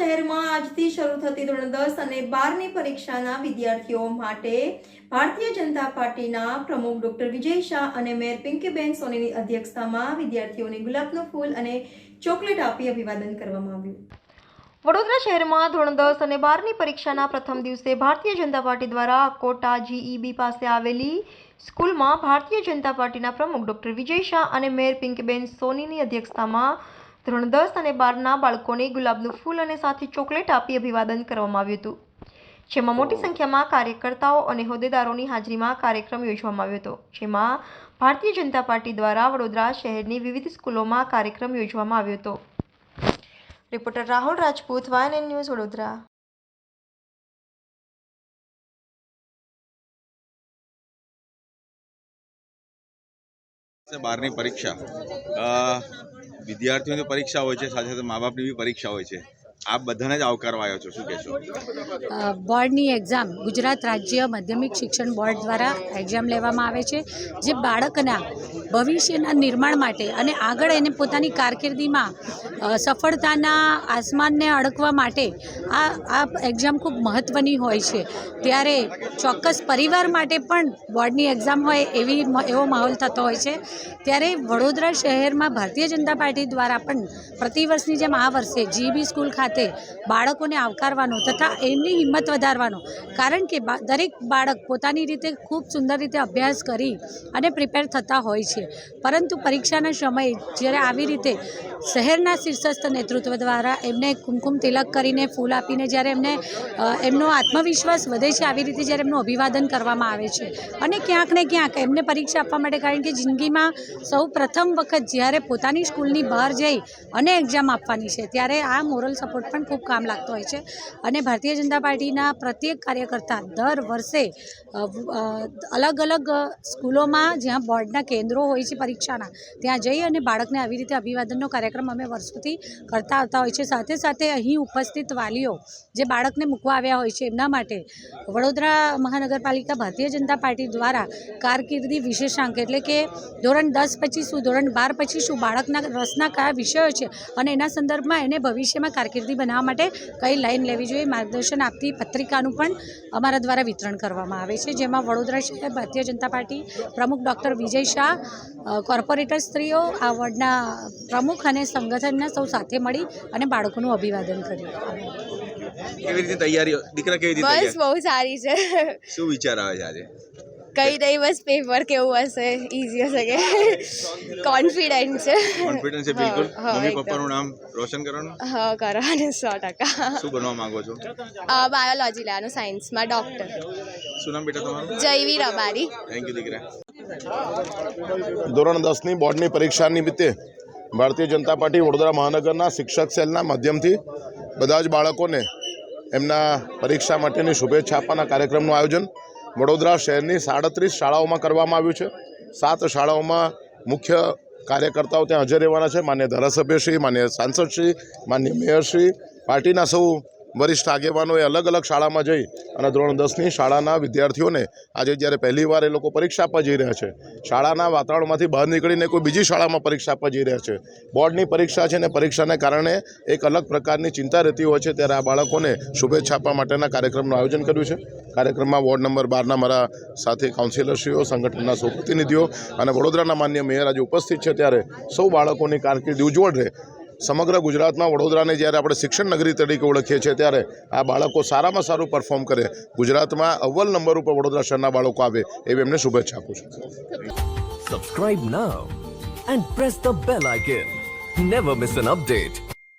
શહેરમાં આજથી શરૂ થતી ધોરણ 10 અને 12ની પરીક્ષાના વિદ્યાર્થીઓ માટે ભારતીય જનતા પાર્ટીના પ્રમુખ ડોક્ટર વિજય શાહ અને મેયર પિંકીબેન સોનીની અધ્યક્ષતામાં વિદ્યાર્થીઓને ગુલાબનું ફૂલ અને ચોકલેટ આપી અભિવાદન કરવામાં આવ્યું। વડોદરા શહેરમાં ધોરણ 10 અને 12ની પરીક્ષાના પ્રથમ દિવસે ભારતીય જનતા પાર્ટી દ્વારા કોટા GEB પાસે આવેલી સ્કૂલમાં ભારતીય જનતા પાર્ટીના પ્રમુખ ડોક્ટર વિજય શાહ અને મેયર પિંકીબેન સોનીની અધ્યક્ષતામાં ધોરણ 10 અને 12ના બાળકોને ગુલાબનું ફૂલ અને સાથે ચોકલેટ આપી અભિવાદન કરવામાં આવ્યું હતું, જેમાં મોટી સંખ્યામાં કાર્યકર્તાઓ અને હોદ્દેદારોની હાજરીમાં કાર્યક્રમ યોજવામાં આવ્યો હતો, જેમાં ભારતીય જનતા પાર્ટી દ્વારા વડોદરા શહેરની વિવિધ સ્કૂલોમાં કાર્યક્રમ યોજવામાં આવ્યો હતો। Reporter Rahul Rajput, YNN news, Vadodara. બારની પરીક્ષા વિદ્યાર્થીઓની પરીક્ષા હોય છે, સાથે સાથે મા બાપની બી પરીક્ષા હોય છે। આપ બધાને જ આવકારવા આવ્યો છો, શું કહેશો? બોર્ડની એક્ઝામ ગુજરાત રાજ્ય માધ્યમિક શિક્ષણ બોર્ડ દ્વારા એક્ઝામ લેવામાં આવે છે, જે બાળકના ભવિષ્યના નિર્માણ માટે અને આગળ એને પોતાની કારકિર્દીમાં સફળતાના આસમાનને અડકવા માટે આ એક્ઝામ ખૂબ મહત્ત્વની હોય છે। ત્યારે ચોક્કસ પરિવાર માટે પણ બોર્ડની એક્ઝામ હોય એવો માહોલ થતો હોય છે। ત્યારે વડોદરા શહેરમાં ભારતીય જનતા પાર્ટી દ્વારા પણ પ્રતિવર્ષની જેમ આ વર્ષે GEB સ્કૂલ ખાતે બાળકોને આવકારવાનો તથા એમની હિંમત વધારવાનો, કારણ કે દરેક બાળક પોતાની રીતે ખૂબ સુંદર રીતે અભ્યાસ કરી અને પ્રિપેર થતા હોય છે, પરંતુ પરીક્ષાના સમયે જ્યારે આવી રીતે શહેરના શીર્ષસ્થ નેતૃત્વ દ્વારા એમને કુમકુમ તિલક કરીને ફૂલ આપીને જ્યારે એમનો આત્મવિશ્વાસ વધે છે, આવી રીતે જ્યારે એમનું અભિવાદન કરવામાં આવે છે અને ક્યાંક ને ક્યાંક એમને પરીક્ષા આપવા માટે, કારણ કે જિંદગીમાં સૌ પ્રથમ વખત જ્યારે પોતાની સ્કૂલની બહાર જઈ અને એક્ઝામ આપવાની છે, ત્યારે આ મોરલ સપોર્ટ પણ ખૂબ કામ લાગતો હોય છે। અને ભારતીય જનતા પાર્ટીના પ્રત્યેક કાર્યકર્તા દર વર્ષે અલગ અલગ સ્કૂલોમાં જ્યાં બોર્ડના કેન્દ્રો હોય છે પરીક્ષાના, ત્યાં જઈ અને બાળકને આવી રીતે અભિવાદનનો કાર્યક્રમ અમે વર્ષોથી કરતા આવતા હોય છે। સાથે સાથે અહીં ઉપસ્થિત વાલીઓ જે બાળકને મૂકવા આવ્યા હોય છે, એમના માટે વડોદરા મહાનગરપાલિકા ભારતીય જનતા પાર્ટી દ્વારા કારકિર્દી વિશેષાંક, એટલે કે ધોરણ 10 પછી શું, ધોરણ 12 પછી શું, બાળકના રસના કયા વિષયો છે અને એના સંદર્ભમાં એને ભવિષ્યમાં કારકિર્દી બનાવવા માટે કઈ લાઈન લેવી જોઈએ, માર્ગદર્શન આપતી પત્રિકાનું પણ અમારા દ્વારા વિતરણ કરવામાં આવે છે, જેમાં વડોદરા શહેર ભારતીય જનતા પાર્ટી પ્રમુખ ડૉક્ટર વિજય શાહ, કોર્પોરેટર સ્ત્રીઓ, આ વોર્ડના પ્રમુખ અને સંગઠનના સૌ સાથે મળી અને બાળકોનું અભિવાદન કર્યું। કેવી રીતે તૈયારીઓ દીકરા, કેવી રીતે? બસ બહુ સારી છે। શું વિચાર આવે છે આજે? કઈ નહીં, બસ પેપર કેવું હશે, ઈઝી હશે કે કોન્ફિડન્ટ છે। કોન્ફિડન્સ છે બિલકુલ। મમ્મી પપ્પાનું નામ રોશન કરવાનું? હા, કરવાનું 100%। શું બનવા માંગો છો? બાયોલોજી લેવાનું, સાયન્સમાં ડૉક્ટર। શું નામ બેટા તમારું? જયવી રબારી। થેન્ક યુ દીકરા। ધોરણ 10ની બોર્ડની પરીક્ષા નિમિત્તે ભારતીય જનતા પાર્ટી વડોદરા મહાનગરના શિક્ષક સેલના માધ્યમથી બધા જ બાળકોને એમના પરીક્ષા માટેની શુભેચ્છા આપવાના કાર્યક્રમનું આયોજન વડોદરા શહેરની 37 શાળાઓમાં કરવામાં આવ્યું છે। 7 શાળાઓમાં મુખ્ય કાર્યકર્તાઓ ત્યાં હાજર રહેવાના છે। માન્ય ધારાસભ્યશ્રી, માન્ય સાંસદશ્રી, માન્ય મેયરશ્રી, પાર્ટીના સૌ વરિષ્ઠ આગેવાનોએ અલગ અલગ શાળામાં જઈ અને ધોરણ 10ની શાળાના વિદ્યાર્થીઓને આજે જ્યારે પહેલીવાર એ લોકો પરીક્ષા આપવા જઈ રહ્યા છે, શાળાના વાતાવરણમાંથી બહાર નીકળીને કોઈ બીજી શાળામાં પરીક્ષા આપવા જઈ રહ્યા છે, બોર્ડની પરીક્ષા છે અને પરીક્ષાને કારણે એક અલગ પ્રકારની ચિંતા રહેતી હોય છે, ત્યારે આ બાળકોને શુભેચ્છા આપવા માટેના કાર્યક્રમનું આયોજન કર્યું છે। કાર્યક્રમમાં વોર્ડ નંબર 12ના મારા સાથે કાઉન્સિલરશ્રીઓ, સંગઠનના સૌ પ્રતિનિધિઓ અને વડોદરાના માન્ય મેયર આજે ઉપસ્થિત છે, ત્યારે સૌ બાળકોની કારકિર્દી ઉજ્જવળ રહે। સમગ્ર ગુજરાતમાં વડોદરાને જ્યારે આપણે શિક્ષણ નગરી તરીકે ઓળખીએ છીએ, ત્યારે આ બાળકો સારામાં સારું પરફોર્મ કરે, ગુજરાતમાં અવ્વલ નંબર ઉપર વડોદરા શહેરના બાળકો આવે એવી એમને શુભેચ્છા આપું છું। Subscribe now and press the bell icon. Never miss an update.